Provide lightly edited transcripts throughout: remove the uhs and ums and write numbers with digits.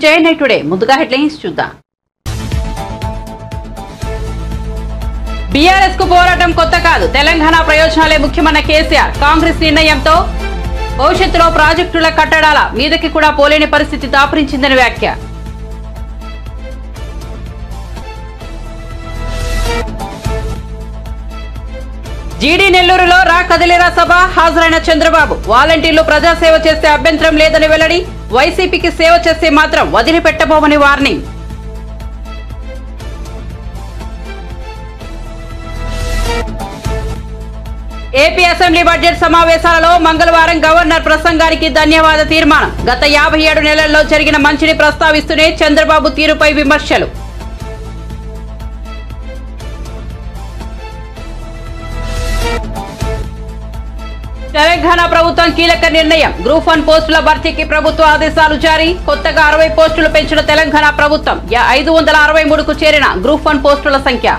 JNI today ముందుగా headlines చూద్దాం. BRS కు పోరాటం కొత్త కాదు, తెలంగాణ ప్రయోజనాలే ముఖ్యమన్న కేసీఆర్. కాంగ్రెస్ నిర్ణయంతో భవిష్యత్తులో ప్రాజెక్టుల కట్టడాల మీదకి కూడా పోలేని పరిస్థితి దాపురించిందని వ్యాఖ్య. జీడీ నెల్లూరులో రా కదిలేరా సభ హాజరైన చంద్రబాబు. వాలంటీర్లు ప్రజాసేవ చేస్తే అభ్యంతరం లేదని వెల్లడి. వైసీపీకి సేవ చేస్తే మాత్రం వదిలిపెట్టబోమని వార్నింగ్. ఏపీ అసెంబ్లీ బడ్జెట్ సమావేశాలలో మంగళవారం గవర్నర్ ప్రసంగానికి ధన్యవాద తీర్మానం. గత 57 నెలల్లో జరిగిన మంచిని ప్రస్తావిస్తూనే చంద్రబాబు తీరుపై విమర్శలు. తెలంగాణ ప్రభుత్వం కీలక నిర్ణయం. గ్రూప్ 1 పోస్టుల భర్తీకి ప్రభుత్వ ఆదేశాలు జారీ. కొత్తగా 60 పోస్టులు పెంచిన తెలంగాణ ప్రభుత్వం. 563కు చేరిన గ్రూప్ 1 పోస్టుల సంఖ్య.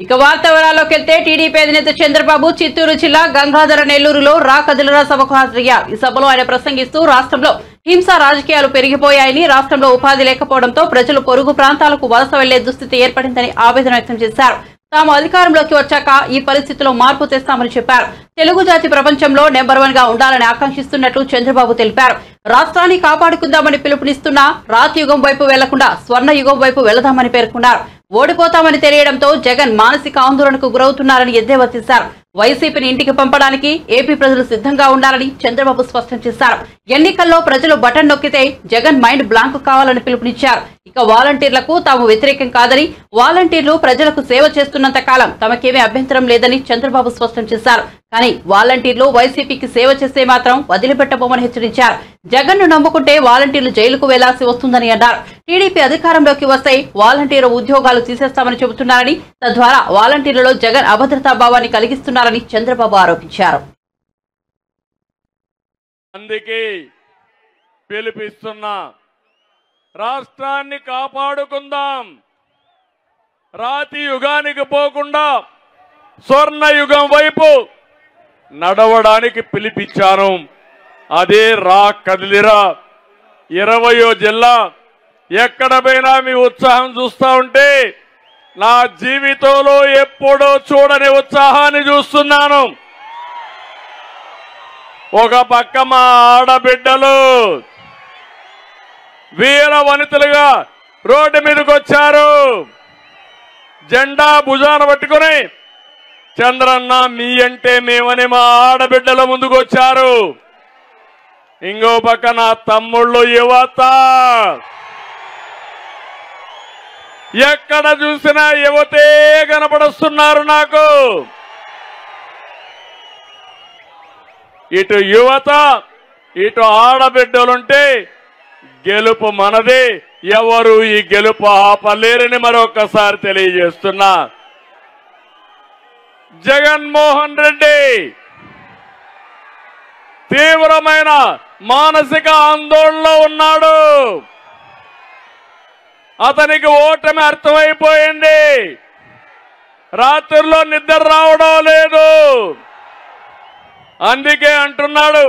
ఇక వార్త వివరాల్లోకి వెళ్తే టీడీపీ అధినేత చంద్రబాబు చిత్తూరు జిల్లా గంగాధర నెల్లూరులో రా కదిలేరా సభకు హాజరయ్యారు. ఈ సభలో ఆయన ప్రసంగిస్తూ రాష్ట్రంలో హింసా రాజకీయాలు పెరిగిపోయాయని, రాష్ట్రంలో ఉపాధి లేకపోవడంతో ప్రజలు పొరుగు ప్రాంతాలకు వలస వెళ్లే దుస్థితి ఏర్పడిందని ఆవేదన వ్యక్తం చేశారు. తాము అధికారంలోకి వచ్చాక ఈ పరిస్థితిలో మార్పు తెస్తామని చెప్పారు. తెలుగు జాతి ప్రపంచంలో నెంబర్ 1 గా ఉండాలని ఆకాంక్షిస్తున్నట్లు చంద్రబాబు తెలిపారు. రాష్ట్రాన్ని కాపాడుకుందామని పిలుపునిస్తున్నా రాతయుగం వైపు వెళ్లకుండా స్వర్ణ యుగం వైపు వెళదామని పేర్కొన్నారు. ఓడిపోతామని తెలియడంతో జగన్ మానసిక ఆందోళనకు గురవుతున్నారని ఎద్దేవా చేశారు. వైసీపీని ఇంటికి పంపడానికి ఏపీ ప్రజలు సిద్ధంగా ఉండాలని చంద్రబాబు స్పష్టం చేశారు. ఎన్నికల్లో ప్రజలు బటన్ నొక్కితే జగన్ మైండ్ బ్లాంక్ కావాలని పిలుపునిచ్చారు. ఇక వాలంటీర్లకు తాము వ్యతిరేకం కాదని, వాలంటీర్లు ప్రజలకు సేవ చేస్తున్నంత కాలం తమకేమీ అభ్యంతరం లేదని చంద్రబాబు స్పష్టం చేశారు. కానీ వాలంటీర్లు వైసీపీకి సేవ చేస్తే మాత్రం వదిలిపెట్టబోమని హెచ్చరించారు. జగన్ ను నమ్ముకుంటే వాలంటీర్లు జైలుకు వెళ్లాల్సి వస్తుందని అన్నారు. టీడీపీ అధికారంలోకి వస్తే వాలంటీర్ ఉద్యోగాలు తీసేస్తామని చెబుతున్నారని, తద్వారా వాలంటీర్లలో జగన్ అభద్రతా భావాన్ని కలిగిస్తున్నారని చంద్రబాబు ఆరోపించారు. అందుకే పిలుపిస్తున్నా, రాష్ట్రాన్ని కాపాడుకుందాం, రాతి యుగానికి పోకుండా స్వర్ణ యుగం వైపు నడవడానికి పిలిపించాను. అదే రా కదిలిరా. 20వ జిల్లా ఎక్కడ పోయినా మీ ఉత్సాహం చూస్తా ఉంటే నా జీవితంలో ఎప్పుడూ చూడని ఉత్సాహాన్ని చూస్తున్నాను. ఒక పక్క మా ఆడబిడ్డలు వీర వనితలుగా రోడ్డు మీదకి వచ్చారు. జెండా భుజాన పట్టుకుని చంద్రన్న మీ అంటే మేమని మా ఆడబిడ్డల ముందుకు వచ్చారు. ఇంకో పక్క నా తమ్ముళ్ళు యువత, ఎక్కడ చూసినా యువతే కనపడుస్తున్నారు నాకు. ఇటు యువత ఇటు ఆడబిడ్డలుంటే గెలుపు మనదే. ఎవరు ఈ గెలుపు ఆపలేరని మరొకసారి తెలియజేస్తున్నా. జగన్మోహన్ రెడ్డి తీవ్రమైన మానసిక ఆందోళనలో ఉన్నాడు. అతనికి ఓటమి అర్థమైపోయింది. రాత్రుల్లో నిద్ర రావడం లేదు. అందుకే అంటున్నాడు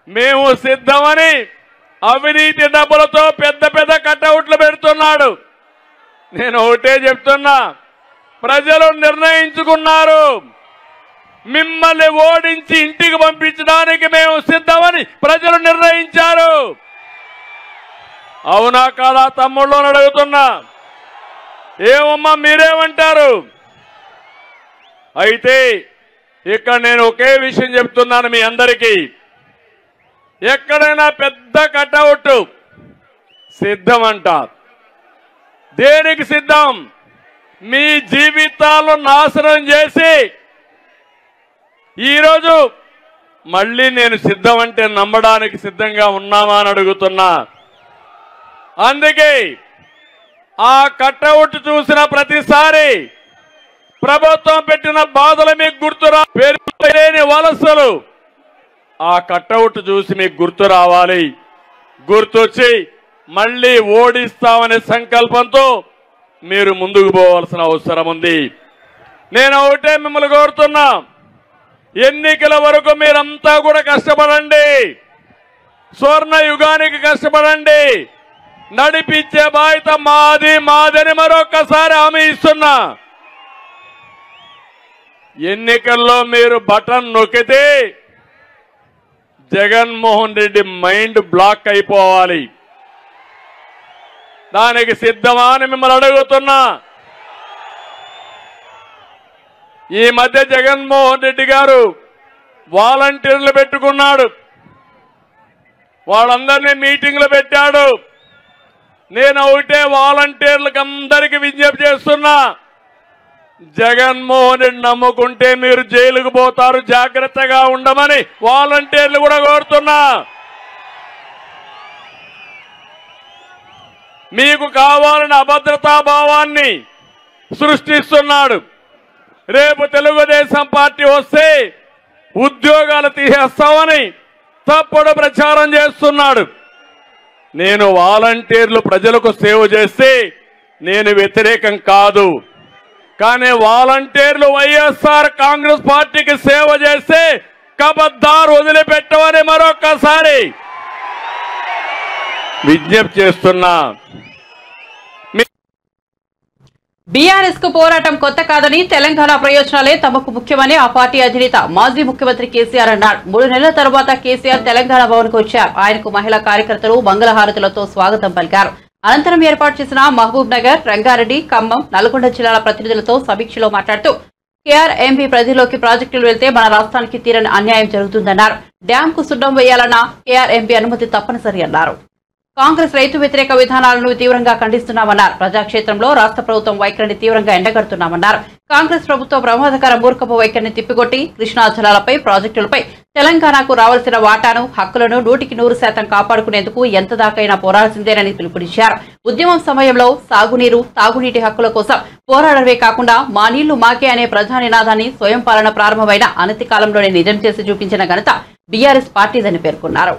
మేము సిద్ధమని. అవినీతి డబ్బులతో పెద్ద పెద్ద కటౌట్లు పెడుతున్నాడు. నేను ఒకటే చెప్తున్నా, ప్రజలు నిర్ణయించుకున్నారు. మిమ్మల్ని ఓడించి ఇంటికి పంపించడానికి మేము సిద్ధమని ప్రజలు నిర్ణయించారు. అవునా కాదా తమ్ముళ్ళు అడుగుతున్నా. ఏమమ్మా మీరేమంటారు? అయితే ఇక్కడ నేను ఒకే విషయం చెప్తున్నాను మీ అందరికీ. ఎక్కడైనా పెద్ద కటౌట్ సిద్ధం అంట. దేనికి సిద్ధం? మీ జీవితాలను నాశనం చేసి ఈరోజు మళ్ళీ నేను సిద్ధం అంటే నమ్మడానికి సిద్ధంగా ఉన్నామా అని అడుగుతున్నా. అందుకే ఆ కటౌట్ చూసిన ప్రతిసారి ప్రభుత్వం పెట్టిన బాధలు మీకు గుర్తురా. పెరిగిపోలేని వలసలు ఆ కటౌట్ చూసి మీకు గుర్తు రావాలి. గుర్తొచ్చి మళ్ళీ ఓడిస్తామనే సంకల్పంతో మీరు ముందుకు పోవాల్సిన అవసరం ఉంది. నేను ఒకటే మిమ్మల్ని కోరుతున్నా, ఎన్నికల వరకు మీరంతా కూడా కష్టపడండి, స్వర్ణ యుగానికి కష్టపడండి, నడిపించే బాధ్యత మాదని మరొకసారి హామీ ఇస్తున్నా. ఎన్నికల్లో మీరు బటన్ నొక్కితే జగన్మోహన్ రెడ్డి మైండ్ బ్లాక్ అయిపోవాలి. దానికి సిద్ధమా అని మిమ్మల్ని అడుగుతున్నా. ఈ మధ్య జగన్మోహన్ రెడ్డి గారు వాలంటీర్లు పెట్టుకున్నాడు, వాళ్ళందరినీ మీటింగ్లు పెట్టాడు. నేను ఒకటే వాలంటీర్లకు అందరికీ విజ్ఞప్తి చేస్తున్నా, జగన్మోహన్ రెడ్డి నమ్ముకుంటే మీరు జైలుకు పోతారు, జాగ్రత్తగా ఉండమని వాలంటీర్లు కూడా కోరుతున్నా. మీకు కావాలని అభద్రతా భావాన్ని సృష్టిస్తున్నాడు. రేపు తెలుగుదేశం పార్టీ వస్తే ఉద్యోగాలు తీసేస్తామని తప్పుడు ప్రచారం చేస్తున్నాడు. నేను వాలంటీర్లు ప్రజలకు సేవ చేస్తే నేను వ్యతిరేకం కాదు, కానీ వాలంటీర్లు వైఎస్ఆర్ కాంగ్రెస్ పార్టీకి సేవ చేస్తే కబద్దారు వదిలిపెట్టమని మరొకసారి విజ్ఞప్తి చేస్తున్నా. బీఆర్ఎస్ కు పోరాటం కొత్త కాదని, తెలంగాణ ప్రయోజనాలే తమకు ముఖ్యమని ఆ పార్టీ అధినేత మాజీ ముఖ్యమంత్రి కేసీఆర్ అన్నాడు. 3 నెలల తర్వాత కేసీఆర్ తెలంగాణ భవన్ కు వచ్చారు. ఆయనకు మహిళా కార్యకర్తలు మంగళహారతులతో స్వాగతం పలికారు. అనంతరం ఏర్పాటు చేసిన మహబూబ్ నగర్, రంగారెడ్డి, ఖమ్మం, నల్గొండ జిల్లాల ప్రతినిధులతో సమీక్షలో మాట్లాడుతూ కేఆర్ఎంపీ పరిధిలోకి ప్రాజెక్టులు వెళ్తే మన రాష్ట్రానికి తీరని అన్యాయం జరుగుతుందన్నారు. డ్యాం కు సున్నం వేయాలన్న కేఆర్ఎంపీ అనుమతి తప్పనిసరి అన్నారు. కాంగ్రెస్ రైతు వ్యతిరేక విధానాలను తీవ్రంగా ఖండిస్తున్నామన్నారు. ప్రజాక్షేత్రంలో రాష్ట్ర ప్రభుత్వం వైఖరిని తీవ్రంగా ఎండగడుతున్నామన్నారు. కాంగ్రెస్ ప్రభుత్వం ప్రమాదకర మూర్ఖపు వైఖరిని తిప్పికొట్టి కృష్ణా జలాలపై, ప్రాజెక్టులపై తెలంగాణకు రావాల్సిన వాటాను, హక్కులను 100% కాపాడుకునేందుకు ఎంత దాకైనా పోరాడాల్సిందేనని పిలుపునిచ్చారు. ఉద్యమం సమయంలో సాగునీరు, తాగునీటి హక్కుల కోసం పోరాడమే కాకుండా మా నీళ్లు మాకే అనే ప్రధాన నినాదాన్ని స్వయం పాలన ప్రారంభమైన అనతి కాలంలోనే నిజం చేసి చూపించిన ఘనత బీఆర్ఎస్ పార్టీదని పేర్కొన్నారు.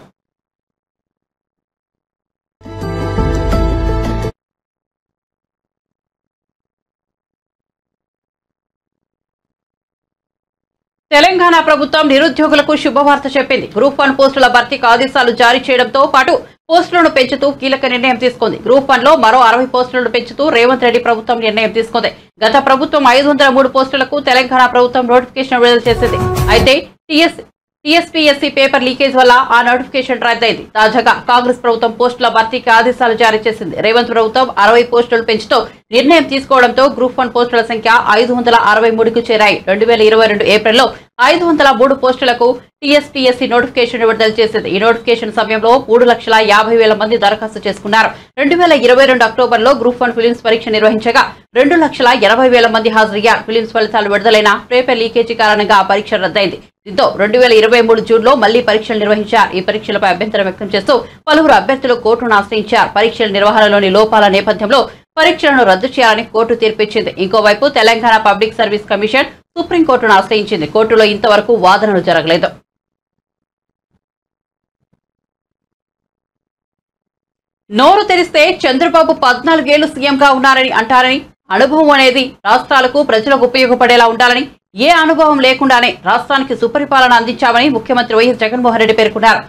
తెలంగాణ ప్రభుత్వం నిరుద్యోగులకు శుభవార్త చెప్పింది. గ్రూప్ 1 పోస్టుల భర్తీకి ఆదేశాలు జారీ చేయడంతో పాటు పోస్టులను పెంచుతూ కీలక నిర్ణయం తీసుకుంది. గ్రూప్ 1 లో మరో 60 పోస్టులను పెంచుతూ రేవంత్ రెడ్డి ప్రభుత్వం నిర్ణయం తీసుకుంది. గత ప్రభుత్వం 503 పోస్టులకు తెలంగాణ ప్రభుత్వం నోటిఫికేషన్ విడుదల చేసింది. అయితే టీఎస్పీఎస్సీ పేపర్ లీకేజ్ వల్ల ఆ నోటిఫికేషన్ రద్దయింది. తాజాగా కాంగ్రెస్ ప్రభుత్వం పోస్టుల భర్తీకి ఆదేశాలు జారీ చేసింది. రేవంత్ ప్రభుత్వం 60 పోస్టులు పెంచుతూ నిర్ణయం తీసుకోవడంతో గ్రూప్ 1 పోస్టుల సంఖ్య 563కు చేరాయి. 2022 ఏప్రిల్లో 503 పోస్టులకు టీఎస్పీఎస్సీ నోటిఫికేషన్ విడుదల చేసింది. ఈ నోటిఫికేషన్ సమయంలో 3,50,000 మంది దరఖాస్తు చేసుకున్నారు. 2022 అక్టోబర్లో గ్రూప్ 1 ఫిలిమ్స్ పరీక్ష నిర్వహించగా 2,80,000 మంది హాజరయ్యారు. ఫిలిమ్స్ ఫలితాలు విడుదలైన పేపర్ లీకేజీ కారణంగా ఆ పరీక్ష రద్దయింది. దీంతో 2023 జూన్లో మళ్లీ పరీక్షలు నిర్వహించారు. ఈ పరీక్షలపై అభ్యంతరం వ్యక్తం చేస్తూ పలువురు అభ్యర్థులు కోర్టును ఆశ్రయించారు. పరీక్షల నిర్వహణలోని లోపాల నేపథ్యంలో పరీక్షలను రద్దు చేయాలని కోర్టు తీర్పిచ్చింది. ఇంకోవైపు తెలంగాణ పబ్లిక్ సర్వీస్ కమిషన్ సుప్రీంకోర్టును ఆశ్రయించింది. కోర్టులో ఇంతవరకు వాదనలు జరగలేదు. నోరు తెరిస్తే చంద్రబాబు 14 ఏళ్లు సీఎంగా ఉన్నారని అంటారని, అనుభవం అనేది రాష్ట్రాలకు, ప్రజలకు ఉపయోగపడేలా ఉండాలని, ఏ అనుభవం లేకుండానే రాష్ట్రానికి సుపరిపాలన అందించామని ముఖ్యమంత్రి వైఎస్ జగన్మోహన్ రెడ్డి పేర్కొన్నారు.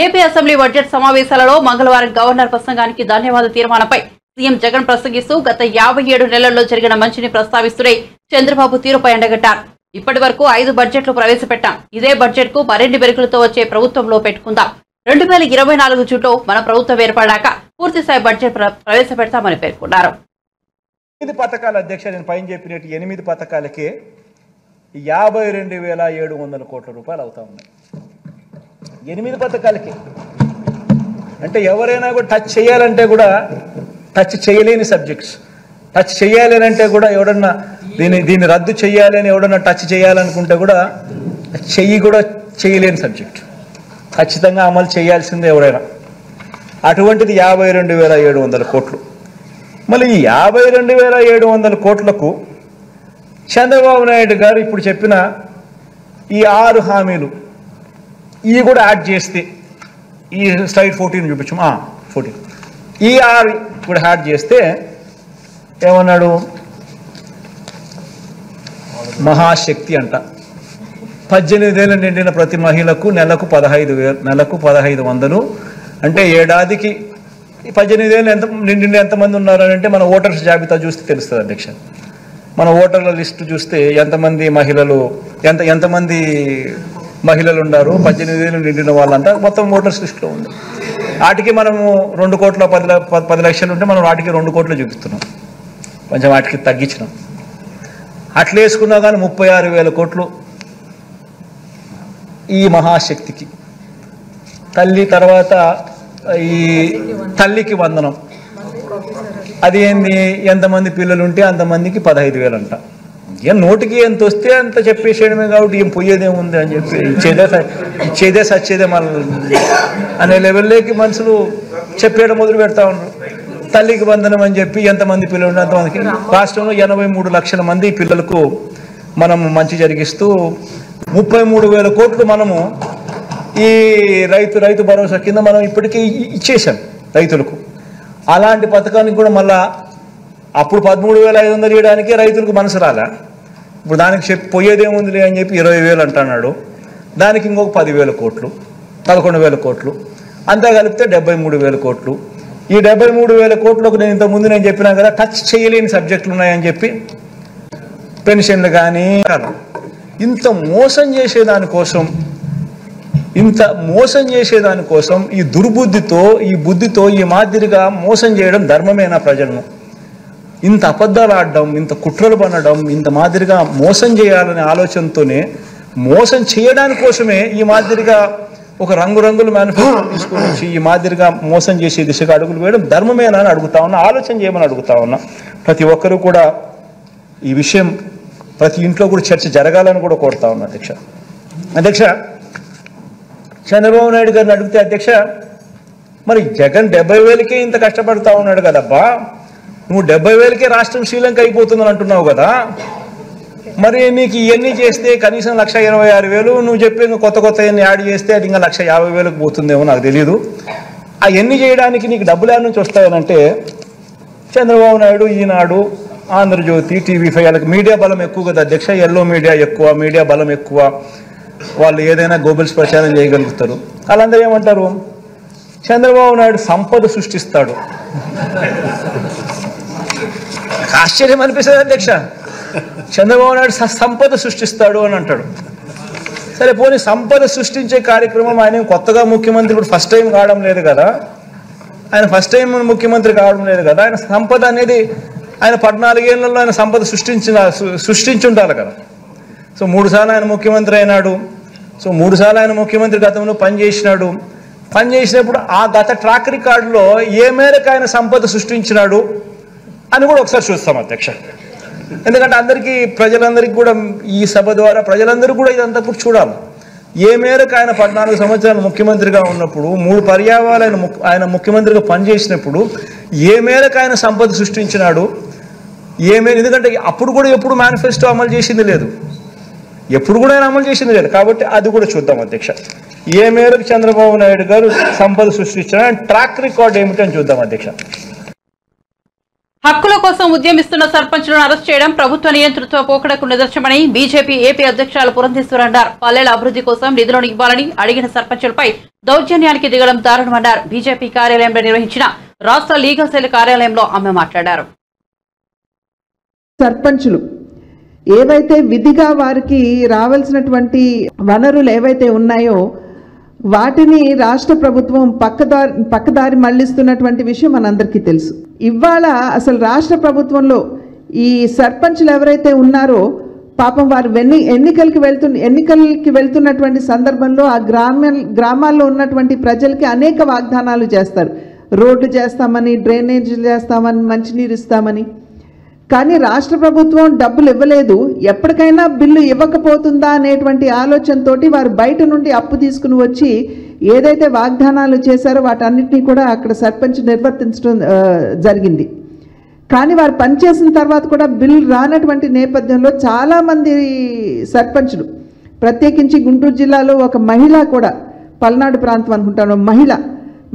ఏపీ అసెంబ్లీ బడ్జెట్ సమావేశాలలో మంగళవారం గవర్నర్ ప్రసంగానికి ధన్యవాద తీర్మానంపై సీఎం జగన్ ప్రసంగిస్తూ గత 57 నెలల్లో జరిగిన మంచిని ప్రస్తావిస్తూనే చంద్రబాబు తీరుపై ఎండగట్టారు. ఇప్పటి వరకు 5 బడ్జెట్లు ప్రవేశపెట్టాం. ఇదే బడ్జెట్ కు మరిన్ని బెరుకులతో వచ్చే ప్రభుత్వంలో పెట్టుకుందాం. 2024 జూన్లో మన ప్రభుత్వం ఏర్పడాక పూర్తిస్థాయి బడ్జెట్ ప్రవేశపెడతామని పేర్కొన్నారు. 8 పథకాల అధ్యక్ష, నేను పైన చెప్పినట్టు 8 పథకాలకే 52,700 కోట్ల రూపాయలు అవుతా ఉన్నాయి. 8 పథకాలకి అంటే ఎవరైనా కూడా టచ్ చేయాలంటే కూడా టచ్ చేయలేని సబ్జెక్ట్స్. టచ్ చేయాలి అంటే కూడా ఎవడన్నా దీన్ని రద్దు చేయాలి అని ఎవడన్నా టచ్ చేయాలనుకుంటే కూడా కూడా చేయలేని సబ్జెక్ట్. ఖచ్చితంగా అమలు చేయాల్సిందే ఎవరైనా. అటువంటిది 52,700 కోట్లు. మళ్ళీ ఈ 52,700 కోట్లకు చంద్రబాబు నాయుడు గారు ఇప్పుడు చెప్పిన ఈ 6 హామీలు ఇవి కూడా యాడ్ చేస్తే, ఈ స్లైడ్ 14 చూపించు, 14 ఈ 6 కూడా యాడ్ చేస్తే ఏమన్నాడు, మహాశక్తి అంట. 18 ఏళ్ళు నిండిన ప్రతి మహిళకు నెలకు 1500 అంటే ఏడాదికి 18 ఏళ్ళు నిండిన ఎంతమంది ఉన్నారని అంటే మన ఓటర్స్ జాబితా చూస్తే తెలుస్తుంది అధ్యక్ష. మన ఓటర్ల లిస్టు చూస్తే ఎంతమంది మహిళలు ఉన్నారు 18 ఏళ్ళు నిండిన వాళ్ళంతా మొత్తం ఓటర్స్ లిస్టులో ఉంది. వాటికి మనము 2,10 లక్షలు ఉంటే మనం వాటికి 2 కోట్లు చూపిస్తున్నాం, కొంచెం వాటికి తగ్గించినాం. అట్లా వేసుకున్నా కానీ 36,000 కోట్లు ఈ మహాశక్తికి. తల్లి తర్వాత ఈ తల్లికి వందనం, అది ఏంది, ఎంతమంది పిల్లలు ఉంటే అంతమందికి 15,000 అంట. ఏం నోటికి ఎంత వస్తే అంత చెప్పేసేయడమే కాబట్టి ఏం పోయేదేముంది అని చెప్పి ఇచ్చేదే సచ్చేదే మన అనే లెవెల్లోకి మనుషులు చెప్పేయడం మొదలు పెడతా ఉన్నారు. తల్లికి వందనం అని చెప్పి ఎంతమంది పిల్లలు ఉంటే అంతమందికి. రాష్ట్రంలో 83 లక్షల మంది పిల్లలకు మనము మంచి జరిగిస్తూ 33,000 కోట్లు మనము ఈ రైతు భరోసా కింద మనం ఇప్పటికీ ఇచ్చేసాం రైతులకు. అలాంటి పథకానికి కూడా మళ్ళా అప్పుడు 13,500 ఇవ్వడానికి రైతులకు మనసు రాలే. ఇప్పుడు దానికి పోయేదేముందిలే అని చెప్పి 20,000 అంటున్నాడు. దానికి ఇంకొక 10,000 కోట్లు, 11,000 కోట్లు, అంతా కలిపితే 73,000 కోట్లు. ఈ 73,000 కోట్లకు నేను ఇంతకుముందు చెప్పినా కదా, టచ్ చేయలేని సబ్జెక్టులు ఉన్నాయని చెప్పి పెన్షన్లు కానీ. ఇంత మోసం చేసేదానికోసం ఈ దుర్బుద్ధితో ఈ మాదిరిగా మోసం చేయడం ధర్మమేనా ప్రజలను? ఇంత అబద్ధాలు ఆడడం, ఇంత కుట్రలు పనడం, ఇంత మాదిరిగా మోసం చేయాలనే ఆలోచనతోనే మోసం చేయడానికి కోసమే ఈ మాదిరిగా ఒక రంగురంగుల మేనిఫెస్టో తీసుకొని వచ్చి ఈ మాదిరిగా మోసం చేసే దిశగా అడుగులు వేయడం ధర్మమేనా అని అడుగుతా ఉన్నా, ఆలోచన చేయమని అడుగుతా ఉన్నా. ప్రతి ఒక్కరూ కూడా ఈ విషయం ప్రతి ఇంట్లో కూడా చర్చ జరగాలని కూడా కోరుతా ఉన్నా అధ్యక్ష. చంద్రబాబు నాయుడు గారిని అడిగితే అధ్యక్ష, మరి జగన్ 70,000కే ఇంత కష్టపడతా ఉన్నాడు కదబ్బా, నువ్వు 70,000కే రాష్ట్రం శ్రీలంక అయిపోతుందని అంటున్నావు కదా, మరి నీకు ఇవన్నీ చేస్తే కనీసం 1,26,000 నువ్వు చెప్పి కొత్త ఎన్ని యాడ్ చేస్తే అది ఇంకా 1,50,000కు పోతుందేమో నాకు తెలియదు. అవన్నీ చేయడానికి నీకు డబ్బులు యాడ్ నుంచి వస్తాయనంటే చంద్రబాబు నాయుడు, ఈనాడు, ఆంధ్రజ్యోతి, TV5 వాళ్ళకి మీడియా బలం ఎక్కువ కదా అధ్యక్ష. ఎల్లో మీడియా ఎక్కువ, మీడియా బలం ఎక్కువ, వాళ్ళు ఏదైనా గోబెల్స్ ప్రచారం చేయగలుగుతారు. వాళ్ళందరూ ఏమంటారు, చంద్రబాబు నాయుడు సంపద సృష్టిస్తాడు. ఆశ్చర్యం అనిపిస్తుంది అధ్యక్ష, చంద్రబాబు నాయుడు సంపద సృష్టిస్తాడు అని అంటాడు. సరే పోనీ సంపద సృష్టించే కార్యక్రమం ఆయన కొత్తగా ముఖ్యమంత్రి ఇప్పుడు ఫస్ట్ టైం కావడం లేదు కదా, ఆయన ముఖ్యమంత్రి కావడం లేదు కదా, ఆయన సంపద అనేది ఆయన 14 ఏళ్లలో ఆయన సంపద సృష్టించి ఉండాలి కదా. సో 3 సార్లు ఆయన ముఖ్యమంత్రి అయినాడు. సో 3 సార్లు ఆయన ముఖ్యమంత్రి గతంలో పనిచేసినప్పుడు ఆ గత ట్రాక్ రికార్డులో ఏ మేరకు ఆయన సంపద సృష్టించినాడు అని కూడా ఒకసారి చూస్తాం అధ్యక్ష. ఎందుకంటే ప్రజలందరికీ కూడా ఈ సభ ద్వారా ప్రజలందరూ కూడా ఇదంతా కూడా చూడాలి. ఏ మేరకు ఆయన 14 సంవత్సరాలు ముఖ్యమంత్రిగా ఉన్నప్పుడు 3 పర్యాయాలు ఆయన ముఖ్యమంత్రిగా పనిచేసినప్పుడు ఏ మేరకు ఆయన సంపద సృష్టించినాడు, ఎందుకంటే అప్పుడు కూడా ఎప్పుడు మేనిఫెస్టో అమలు చేసింది లేదు, కాబట్టి అది కూడా చూద్దాం అధ్యక్ష. ఏ మేరకు చంద్రబాబు నాయుడు గారు సంపద సృష్టించిన ట్రాక్ రికార్డ్ ఏమిటని చూద్దాం అధ్యక్ష. హక్కుల కోసం ఉద్యమిస్తున్న సర్పంచ్లను అరెస్ట్ చేయడం ప్రభుత్వ నియంతృత్వ పోకడకు నిదర్శనమని బీజేపీ ఏపీ అధ్యక్షురాలు పురంధేశ్వరి అన్నారు. పల్లెల అభివృద్ధి కోసం నిధులను ఇవ్వాలని అడిగిన సర్పంచులపై దౌర్జన్యానికి దిగడం దారుణమన్నారు. బీజేపీ కార్యాలయంలో నిర్వహించిన రాష్ట్ర లీగల్ సెల్ కార్యాలయంలో ఆమె మాట్లాడారు. సర్పంచులు ఏవైతే విధిగా వారికి రావాల్సినటువంటి వనరులు ఏవైతే ఉన్నాయో వాటిని రాష్ట్ర ప్రభుత్వం పక్కదారి మళ్లిస్తున్నటువంటి విషయం మనందరికీ తెలుసు. ఇవాళ అసలు రాష్ట్ర ప్రభుత్వంలో ఈ సర్పంచులు ఎవరైతే ఉన్నారో పాపం వారు ఎన్నికలకి వెళ్తున్నటువంటి సందర్భంలో ఆ గ్రామాల్లో ఉన్నటువంటి ప్రజలకి అనేక వాగ్దానాలు చేస్తారు. రోడ్డు చేస్తామని, డ్రైనేజీలు చేస్తామని, మంచినీరు ఇస్తామని. కానీ రాష్ట్ర ప్రభుత్వం డబ్బులు ఇవ్వలేదు. ఎప్పటికైనా బిల్లు ఇవ్వకపోతుందా అనేటువంటి ఆలోచనతోటి వారు బయట నుండి అప్పు తీసుకుని వచ్చి ఏదైతే వాగ్దానాలు చేశారో వాటన్నిటినీ కూడా అక్కడ సర్పంచ్ నిర్వర్తించడం జరిగింది. కానీ వారు పనిచేసిన తర్వాత కూడా బిల్లు రానటువంటి నేపథ్యంలో చాలామంది సర్పంచులు, ప్రత్యేకించి గుంటూరు జిల్లాలో ఒక మహిళ కూడా, పల్నాడు ప్రాంతం అనుకుంటాను,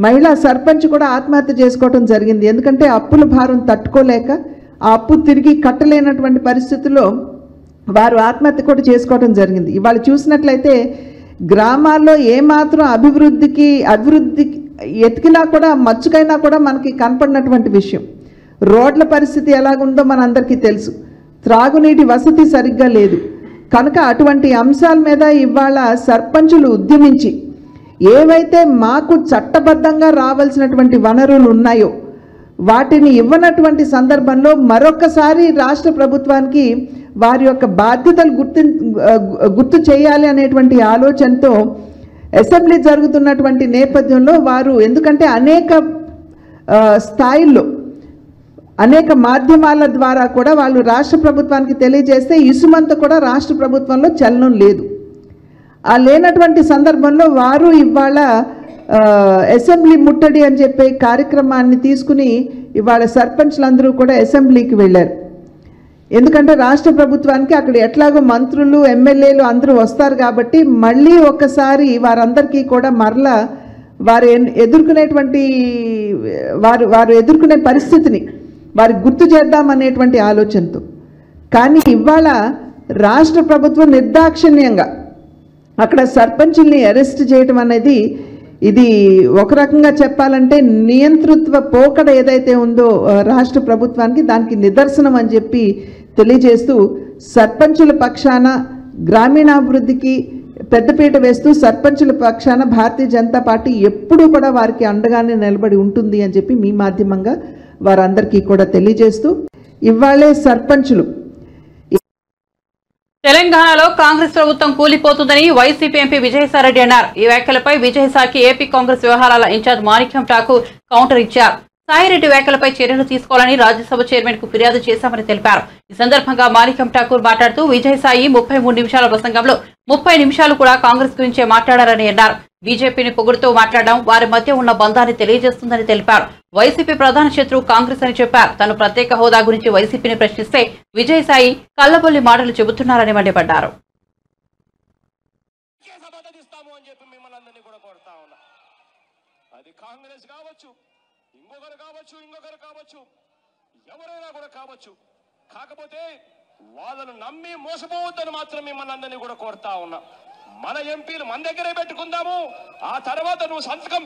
మహిళా సర్పంచ్ కూడా ఆత్మహత్య చేసుకోవడం జరిగింది. ఎందుకంటే అప్పుల భారం తట్టుకోలేక ఆ అప్పు తిరిగి కట్టలేనటువంటి పరిస్థితుల్లో వారు ఆత్మహత్య కూడా చేసుకోవడం జరిగింది. ఇవాళ చూసినట్లయితే గ్రామాల్లో ఏమాత్రం అభివృద్ధి ఎతికినా కూడా మచ్చుకైనా కూడా మనకి కనపడినటువంటి విషయం. రోడ్ల పరిస్థితి ఎలాగుందో మనందరికీ తెలుసు. త్రాగునీటి వసతి సరిగ్గా లేదు. కనుక అటువంటి అంశాల మీద ఇవాళ సర్పంచులు ఉద్యమించి ఏవైతే మాకు చట్టబద్ధంగా రావాల్సినటువంటి వనరులు ఉన్నాయో వాటిని ఇవ్వనటువంటి సందర్భంలో మరొకసారి రాష్ట్ర ప్రభుత్వానికి వారి యొక్క బాధ్యతలు గుర్తు చేయాలి అనేటువంటి ఆలోచనతో అసెంబ్లీ జరుగుతున్నటువంటి నేపథ్యంలో వారు, ఎందుకంటే అనేక స్థాయిల్లో అనేక మాధ్యమాల ద్వారా కూడా వాళ్ళు రాష్ట్ర ప్రభుత్వానికి తెలియజేస్తే ఇసుమంత కూడా రాష్ట్ర ప్రభుత్వంలో చలనం లేదు. ఆ లేనటువంటి సందర్భంలో వారు ఇవాళ అసెంబ్లీ ముట్టడి అని చెప్పే కార్యక్రమాన్ని తీసుకుని ఇవాళ సర్పంచ్లందరూ కూడా అసెంబ్లీకి వెళ్ళారు. ఎందుకంటే రాష్ట్ర ప్రభుత్వానికి అక్కడ ఎట్లాగో మంత్రులు ఎమ్మెల్యేలు అందరూ వస్తారు కాబట్టి మళ్ళీ ఒక్కసారి వారందరికీ కూడా మరలా వారు ఎదుర్కొనే పరిస్థితిని వారు గుర్తు చేద్దామనేటువంటి ఆలోచనతో. కానీ ఇవాళ రాష్ట్ర ప్రభుత్వం నిర్దాక్షిణ్యంగా అక్కడ సర్పంచుల్ని అరెస్ట్ చేయడం అనేది ఇది ఒక రకంగా చెప్పాలంటే నియంతృత్వ పోకడ ఏదైతే ఉందో రాష్ట్ర ప్రభుత్వానికి దానికి నిదర్శనం అని చెప్పి తెలియజేస్తూ సర్పంచుల పక్షాన గ్రామీణాభివృద్ధికి పెద్దపీట వేస్తూ సర్పంచుల పక్షాన భారతీయ జనతా పార్టీ ఎప్పుడూ కూడా వారికి అండగానే నిలబడి ఉంటుంది అని చెప్పి మీ మాధ్యమంగా వారందరికీ కూడా తెలియజేస్తూ ఇవాళే సర్పంచులు తెలంగాణలో కాంగ్రెస్ ప్రభుత్వం కూలిపోతుందని వైసీపీ ఎంపీ విజయసాయిరెడ్డి అన్నారు. ఈ వ్యాఖ్యలపై విజయసాయికి ఏపీ కాంగ్రెస్ వ్యవహారాల ఇన్ఛార్జ్ మాణిక్యం ఠాకూర్ కౌంటర్ ఇచ్చారు. సాయిరెడ్డి వ్యాఖ్యలపై చర్యలు తీసుకోవాలని రాజ్యసభ చైర్మన్ కు ఫిర్యాదు చేశామని తెలిపారు. ఈ సందర్భంగా మాణిక్యం ఠాకూర్ మాట్లాడుతూ విజయసాయి 33 నిమిషాల ప్రసంగంలో 30 నిమిషాలు కూడా కాంగ్రెస్ గురించే మాట్లాడారని అన్నారు. బీజేపీని పొగుడుతూ మాట్లాడడం వారి మధ్య ఉన్న బంధాన్ని తెలియజేస్తుందని తెలిపారు. వైసీపీ ప్రధాన శత్రువు కాంగ్రెస్ అని చెప్పారు. తను ప్రత్యేక హోదా గురించి వైసీపీని ప్రశ్నిస్తే విజయసాయి కల్లబొల్లి మాటలు చెబుతున్నారని మండిపడ్డారు. ఎవరైనా కూడా కావచ్చు, కాకపోతే వాళ్ళను నమ్మి మోసపోవద్దని మాత్రం మిమ్మల్ని అందరినీ కూడా కోరుతా ఉన్నా. మన ఎంపీలు మన దగ్గరే పెట్టుకుందాము, ఆ తర్వాత నువ్వు సంతకం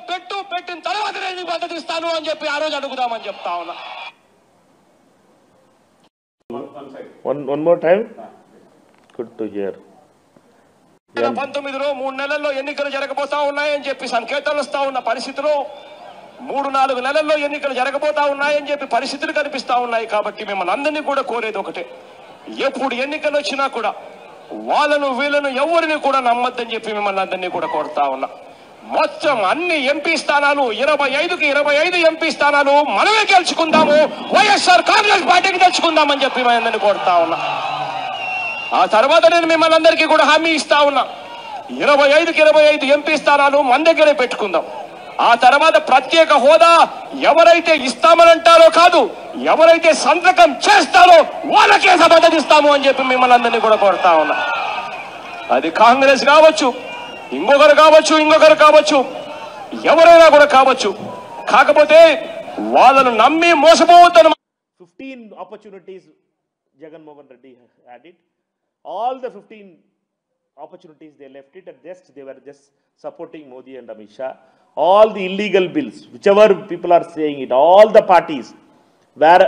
పెట్టిన తర్వాత నేను మద్దతు ఇస్తాను అని చెప్పి ఆ రోజు అడుగుదామని చెప్తా ఉన్నా. One more time. Good to hear. 19లో 3 నెలల్లో ఎన్నికలు జరగబోతా ఉన్నాయని చెప్పి సంకేతాలు వస్తా ఉన్న పరిస్థితిలో 3-4 నెలల్లో ఎన్నికలు జరగబోతా ఉన్నాయని చెప్పి పరిస్థితులు కనిపిస్తా ఉన్నాయి. కాబట్టి మిమ్మల్ని అందరినీ కూడా కోరేది ఒకటే, ఎప్పుడు ఎన్నికలు వచ్చినా కూడా వాళ్ళను వీళ్ళను ఎవరిని కూడా నమ్మద్దని చెప్పి మిమ్మల్ని అందరినీ కూడా కోరుతా ఉన్నా. మొత్తం అన్ని ఎంపీ స్థానాలు 25కి 25 ఎంపీ స్థానాలు మనమే గెలుచుకుందాము, వైఎస్ఆర్ కాంగ్రెస్ పార్టీకి తెచ్చుకుందామని చెప్పి మేము అందరినీ కోరుతా ఉన్నా. ఆ తర్వాత నేను మిమ్మల్ని అందరికీ కూడా హామీ ఇస్తా ఉన్నా, 25కి 25 ఎంపీ స్థానాలు మన దగ్గరే పెట్టుకుందాం. ఆ తర్వాత ప్రత్యేక హోదా ఎవరైతే ఇస్తామనంటారో కాదు, ఎవరైతే సంతకం చేస్తారో వాళ్ళకే సమర్థిస్తాము అని చెప్పి మిమ్మల్ని అందరినీ కూడా కోరుతా ఉన్నా. అది కాంగ్రెస్ కావచ్చు, ఇంకొకరు కావచ్చు, ఎవరైనా కూడా కావచ్చు, కాకపోతే వాళ్ళను నమ్మి మోసపోవద్దని. 15 opportunities Jagan Mohan Reddy had it. All the 15 opportunities they left it, and they were just supporting Modi and Amit Shah. All the illegal bills, whichever people are saying it, all the parties were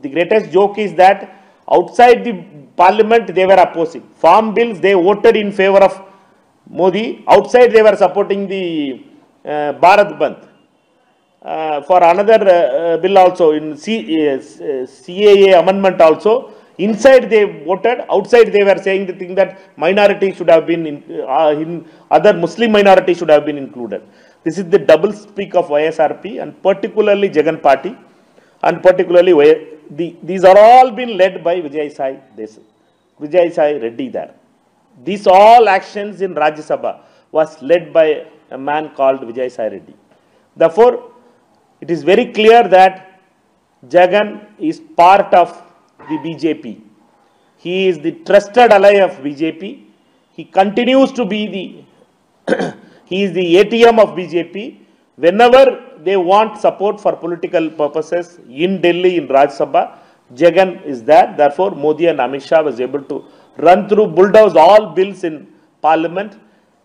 the greatest joke is that outside the parliament they were opposing farm bills. They voted in favor of Modi. Outside they were supporting the Bharat Bandh. For another bill also in CAA amendment also, inside they voted, outside they were saying the thing that minority should have been in other Muslim minority should have been included. This is the double speak of YSRP and particularly Jagan party, and particularly these are all been led by Vijay Sai Reddy there. These all actions in Rajya Sabha was led by a man called Vijay Sai Reddy. Therefore, it is very clear that Jagan is part of the BJP. He is the trusted ally of BJP. He continues to be he is the ATM of BJP. Whenever they want support for political purposes in Delhi, in Rajya Sabha, Jagan is there. Therefore, Modi and Amit Shah was able to run through, bulldoze all bills in Parliament.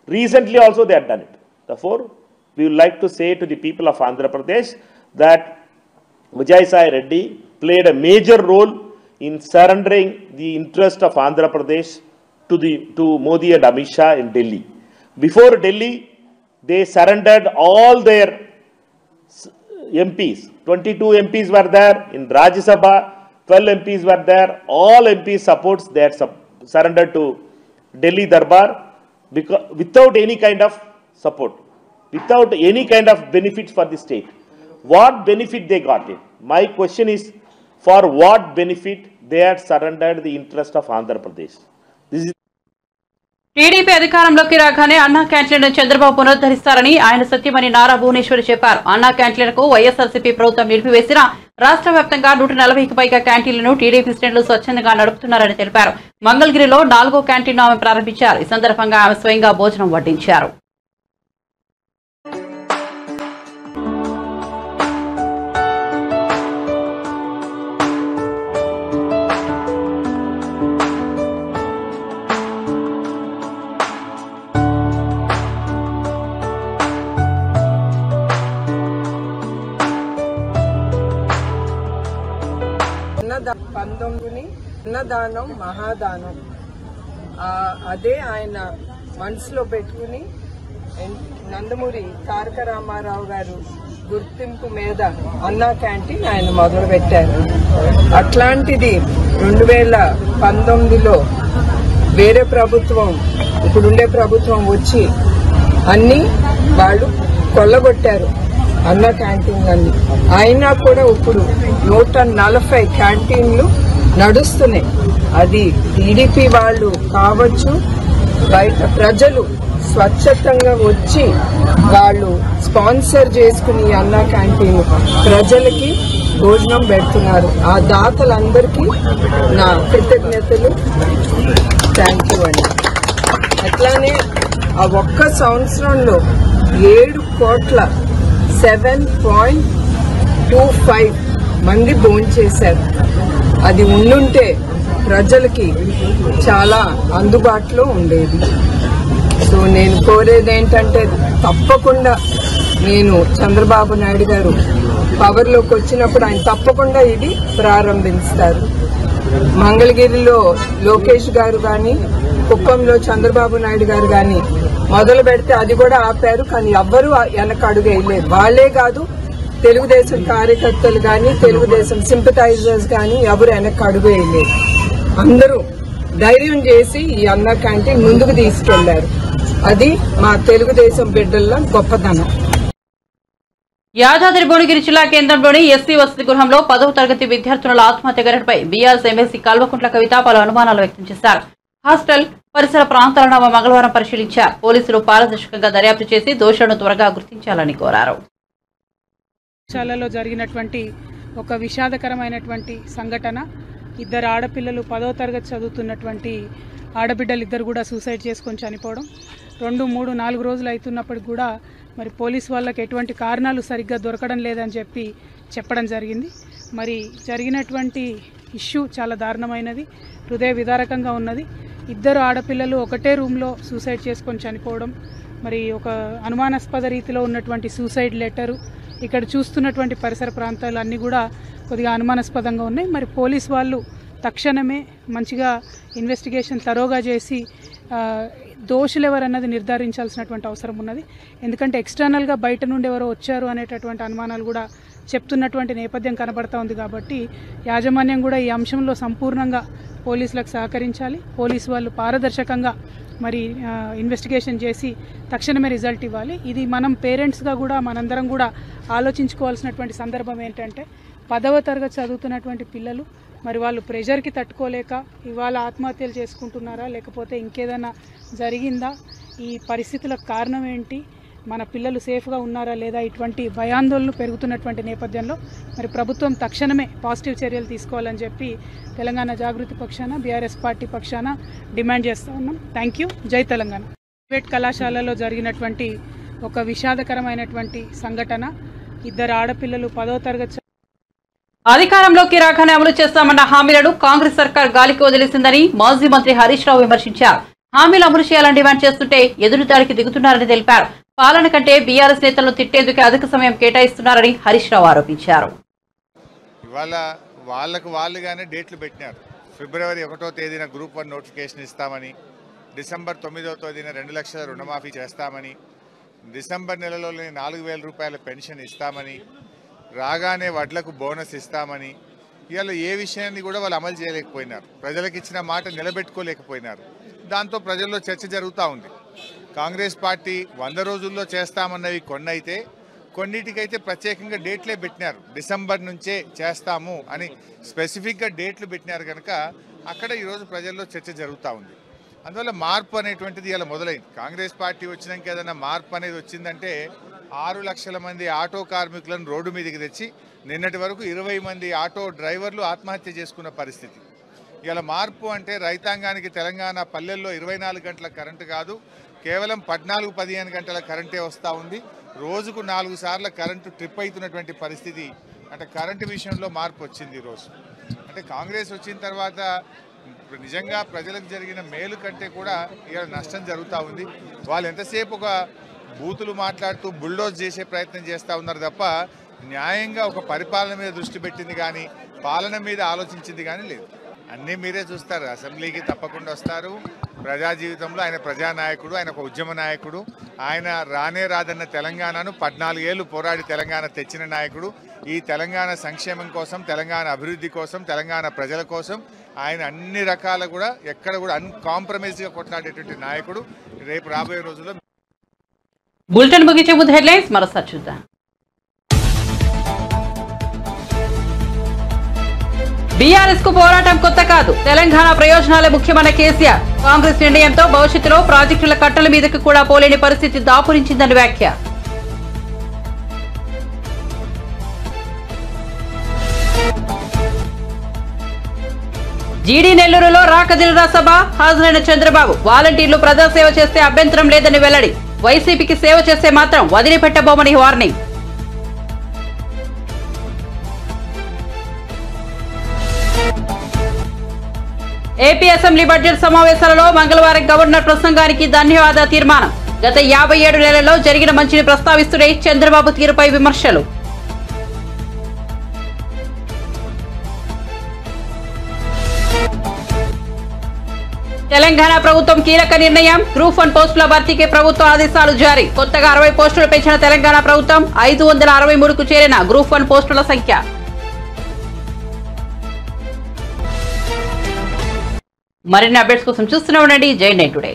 Recently also they had done it. Therefore, we would like to say to the people of Andhra Pradesh that Vijay Sai Reddy played a major role in surrendering the interest of Andhra Pradesh to Modi and Amit Shah in Delhi. Before Delhi, they surrendered all their MPs. 22 MPs were there in Rajya Sabha, 12 MPs were there. All MPs supports they had surrendered to Delhi Darbar because without any kind of support, without any kind of benefits for the state. What benefit they got it? My question is, for what benefit they had surrendered the interest of Andhra Pradesh? This is TDP అధికారంలోకి రాగానే అన్నా క్యాంటీన్లను చంద్రబాబు పునరుద్ధరిస్తారని ఆయన సత్యమని నారా భువనేశ్వరి చెప్పారు. అన్నా క్యాంటీన్లకు వైఎస్ఆర్సీపీ ప్రభుత్వం నిలిపివేసిన రాష్ట్ర వ్యాప్తంగా 140కి పైగా క్యాంటీన్లను టీడీపీ శ్రేణులు స్వచ్ఛందంగా నడుపుతున్నారని తెలిపారు. మంగళగిరిలో 4వ క్యాంటీన్ను ఆమె ప్రారంభించారు. ఈ సందర్భంగా ఆమె స్వయంగా భోజనం వడ్డించారు. అన్నదానం మహాదానం అదే ఆయన మనసులో పెట్టుకుని నందమూరి తారక రామారావు గారు గుర్తింపు మీద అన్నా క్యాంటీన్ ఆయన మొదలు పెట్టారు. అట్లాంటిది 2019లో వేరే ప్రభుత్వం ఇప్పుడుండే ప్రభుత్వం వచ్చి అన్ని వాళ్ళు కొల్లగొట్టారు అన్నా క్యాంటీన్లన్నీ. అయినా కూడా ఇప్పుడు 140 క్యాంటీన్లు నడుస్తున్నాయి. అది టీడీపీ వాళ్ళు కావచ్చు, బయట ప్రజలు స్వచ్ఛతంగా వచ్చి వాళ్ళు స్పాన్సర్ చేసుకుని అన్నా క్యాంటీన్ ప్రజలకి భోజనం పెడుతున్నారు. ఆ దాతలందరికీ నా కృతజ్ఞతలు, థ్యాంక్ యూ అండి. అట్లానే ఆ ఒక్క సంవత్సరంలో 7.25 మంది భోంచేశారు. అది ఉండుంటే ప్రజలకి చాలా అందుబాటులో ఉండేది. సో నేను కోరేది ఏంటంటే తప్పకుండా నేను చంద్రబాబు నాయుడు గారు పవర్లోకి వచ్చినప్పుడు ఆయన తప్పకుండా ఇది ప్రారంభిస్తారు. మంగళగిరిలో లోకేష్ గారు కానీ, కుప్పంలో చంద్రబాబు నాయుడు గారు కానీ మొదలు పెడితే అది కూడా ఆపారు. కానీ ఎవ్వరూ వెనక అడుగు వేయలేదు. వాళ్లే కాదు, తెలుగుదేశం కార్యకర్తలు కానీ, తెలుగుదేశం సింపథైజర్స్ కానీ ఎవరు వెనక అడుగు వేయలేదు. అందరూ ధైర్యం చేసి ఈ అన్నా క్యాంటీన్ ముందుకు తీసుకెళ్లారు. అది మా తెలుగుదేశం బిడ్డల గొప్పతనం. యాదాద్రి భువనగిరి జిల్లా కేంద్రంలోని ఎస్సీ వసతి గృహంలో 10వ తరగతి విద్యార్థుల ఆత్మహత్య ఘటనపై బీఆర్ఎస్ ఎమ్మెల్సీ కల్వకుంట్ల కవిత పలు అనుమానాలు వ్యక్తం చేశారు. హాస్టల్ పరిసర ప్రాంతాలను ఆమె మంగళవారం పరిశీలించారు. పోలీసులు పారదర్శకంగా దర్యాప్తు చేసి దోషులను త్వరగా గుర్తించాలని కోరారు. పాఠశాలలో జరిగినటువంటి ఒక విషాదకరమైనటువంటి సంఘటన. 2 ఆడపిల్లలు 10వ తరగతి చదువుతున్నటువంటి ఆడబిడ్డలు ఇద్దరు కూడా సూసైడ్ చేసుకొని చనిపోవడం. 2, 3, 4 రోజులు అవుతున్నప్పటికి కూడా మరి పోలీసు వాళ్ళకి ఎటువంటి కారణాలు సరిగ్గా దొరకడం లేదని చెప్పడం జరిగింది. మరి జరిగినటువంటి ఇష్యూ చాలా దారుణమైనది, హృదయ విదారకంగా ఉన్నది. 2 ఆడపిల్లలు ఒకటే రూమ్లో సూసైడ్ చేసుకొని చనిపోవడం, మరి ఒక అనుమానాస్పద రీతిలో ఉన్నటువంటి సూసైడ్ లెటరు, ఇక్కడ చూస్తున్నటువంటి పరిసర ప్రాంతాలు అన్నీ కూడా కొద్దిగా అనుమానాస్పదంగా ఉన్నాయి. మరి పోలీసు వాళ్ళు తక్షణమే మంచిగా ఇన్వెస్టిగేషన్ తరోగా చేసి దోషులు ఎవరన్నది నిర్ధారించాల్సినటువంటి అవసరం ఉన్నది. ఎందుకంటే ఎక్స్టర్నల్గా బయట నుండి ఎవరో వచ్చారు అనేటటువంటి అనుమానాలు కూడా చెప్తున్నటువంటి నేపథ్యం కనబడతా ఉంది. కాబట్టి యాజమాన్యం కూడా ఈ అంశంలో సంపూర్ణంగా పోలీసులకు సహకరించాలి. పోలీసు వాళ్ళు పారదర్శకంగా మరి ఇన్వెస్టిగేషన్ చేసి తక్షణమే రిజల్ట్ ఇవ్వాలి. ఇది మనం పేరెంట్స్గా కూడా మనందరం కూడా ఆలోచించుకోవాల్సినటువంటి సందర్భం ఏంటంటే 10వ తరగతి చదువుతున్నటువంటి పిల్లలు మరి వాళ్ళు ప్రెషర్కి తట్టుకోలేక ఇవాళ ఆత్మహత్యలు చేసుకుంటున్నారా, లేకపోతే ఇంకేదైనా జరిగిందా, ఈ పరిస్థితులకు కారణం ఏంటి, మన పిల్లలు సేఫ్గా ఉన్నారా లేదా, ఇటువంటి భయాందోళనలు పెరుగుతున్నటువంటి నేపథ్యంలో మరి ప్రభుత్వం తక్షణమే పాజిటివ్ చర్యలు తీసుకోవాలని చెప్పి తెలంగాణ జాగృతి పక్షాన, బీఆర్ఎస్ పార్టీ పక్షాన డిమాండ్ చేస్తూ ఉన్నాం. Thank you. జై తెలంగాణ. ప్రైవేట్ కళాశాలలో జరిగినటువంటి ఒక విషాదకరమైనటువంటి సంఘటన. 2 ఆడపిల్లలు 10వ తరగతి అధికారంలోకి రాగానే అమలు చేస్తామన్న హామీలను కాంగ్రెస్ సర్కార్ గాలికి వదిలేసిందని మాజీ మంత్రి హరీష్ రావు విమర్శించారు. హామీలు అమలు చేయాలని డిమాండ్ చేస్తుంటే ఎదురుదాడికి దిగుతున్నారని తెలిపారు. పాలన కంటే బీఆర్ఎస్ నేతలను తిట్టేందుకు అధిక సమయం కేటాయిస్తున్నారని హరీష్ రావు ఆరోపించారు. ఇవాళ వాళ్ళుగానే డేట్లు పెట్టినారు. ఫిబ్రవరి 1వ తేదీన గ్రూప్ 1 నోటిఫికేషన్ ఇస్తామని, డిసెంబర్ 9వ తేదీన 2 లక్షల రుణమాఫీ చేస్తామని, డిసెంబర్ నెలలోనే 4,000 రూపాయల పెన్షన్ ఇస్తామని, రాగానే వడ్లకు బోనస్ ఇస్తామని, ఇవాళ ఏ విషయాన్ని కూడా వాళ్ళు అమలు చేయలేకపోయినారు. ప్రజలకు ఇచ్చిన మాట నిలబెట్టుకోలేకపోయినారు. దాంతో ప్రజల్లో చర్చ జరుగుతూ ఉంది. కాంగ్రెస్ పార్టీ 100 రోజుల్లో చేస్తామన్నవి కొన్ని అయితే, కొన్నిటికైతే ప్రత్యేకంగా డేట్లే పెట్టినారు. డిసెంబర్ నుంచే చేస్తాము అని స్పెసిఫిక్గా డేట్లు పెట్టినారు కనుక అక్కడ ఈరోజు ప్రజల్లో చర్చ జరుగుతూ ఉంది. అందువల్ల మార్పు అనేటువంటిది ఇలా మొదలైంది. కాంగ్రెస్ పార్టీ వచ్చినాక ఏదైనా మార్పు అనేది వచ్చిందంటే 6 లక్షల మంది ఆటో కార్మికులను రోడ్డు మీదకి తెచ్చి నిన్నటి వరకు 20 మంది ఆటో డ్రైవర్లు ఆత్మహత్య చేసుకున్న పరిస్థితి. ఇలా మార్పు అంటే రైతాంగానికి తెలంగాణ పల్లెల్లో 24 గంటల కరెంటు కాదు, కేవలం 14-15 గంటల కరెంటే వస్తూ ఉంది. రోజుకు 4 సార్లు కరెంటు ట్రిప్ అవుతున్నటువంటి పరిస్థితి. అంటే కరెంటు విషయంలో మార్పు వచ్చింది ఈరోజు. అంటే కాంగ్రెస్ వచ్చిన తర్వాత నిజంగా ప్రజలకు జరిగిన మేలు కంటే కూడా ఇలా నష్టం జరుగుతూ ఉంది. వాళ్ళు ఎంతసేపు ఒక బూతులు మాట్లాడుతూ బుల్డోజ్ చేసే ప్రయత్నం చేస్తూ ఉన్నారు తప్ప న్యాయంగా ఒక పరిపాలన మీద దృష్టి పెట్టింది కానీ పాలన మీద ఆలోచించింది కానీ లేదు. అన్నీ మీరే చూస్తారు. అసెంబ్లీకి తప్పకుండా వస్తారు. ప్రజా జీవితంలో ఆయన ప్రజానాయకుడు, ఆయన ఒక ఉద్యమ నాయకుడు. ఆయన రానే రాదన్న తెలంగాణను 14 ఏళ్లు పోరాడి తెలంగాణ తెచ్చిన నాయకుడు. ఈ తెలంగాణ సంక్షేమం కోసం, తెలంగాణ అభివృద్ధి కోసం, తెలంగాణ ప్రజల కోసం ఆయన అన్ని రకాల కూడా ఎక్కడ కూడా అన్కాంప్రమైజ్గా కొట్లాడేటువంటి నాయకుడు. రేపు రాబోయే రోజుల్లో బులెటిన్ ముగించే ముందు హెడ్లైన్స్ మరోసారి చూద్దాం. బీఆర్ఎస్ కు పోరాటం కొత్త కాదు, తెలంగాణ ప్రయోజనాలే ముఖ్యమన్న కేసీఆర్. కాంగ్రెస్ నిర్ణయంతో భవిష్యత్తులో ప్రాజెక్టుల కట్టల మీదకు కూడా పోలేని పరిస్థితి దాపురించిందని వ్యాఖ్య. జీడీ నెల్లూరులో రాకదిలురా సభ హాజరైన చంద్రబాబు. వాలంటీర్లు ప్రజాసేవ చేస్తే అభ్యంతరం లేదని వెల్లడి. వైసీపీకి సేవ చేస్తే మాత్రం వదిలిపెట్టబోమని వార్నింగ్. ఏపీ అసెంబ్లీ బడ్జెట్ సమావేశాలలో మంగళవారం గవర్నర్ ప్రసంగానికి ధన్యవాద తీర్మానం. గత 57 నెలల్లో జరిగిన మంచిని ప్రస్తావిస్తూనే చంద్రబాబు తీరుపై విమర్శలు. తెలంగాణ ప్రభుత్వం కీలక నిర్ణయం. గ్రూప్ 1 పోస్టుల భర్తీకి ప్రభుత్వ ఆదేశాలు జారీ. కొత్తగా 60 పోస్టులు పెంచిన తెలంగాణ ప్రభుత్వం 563కు చేరిన గ్రూప్ 1 పోస్టుల సంఖ్య. మరిన్ని అప్డేట్స్ కోసం చూస్తూనే ఉండండి జై9 టుడే.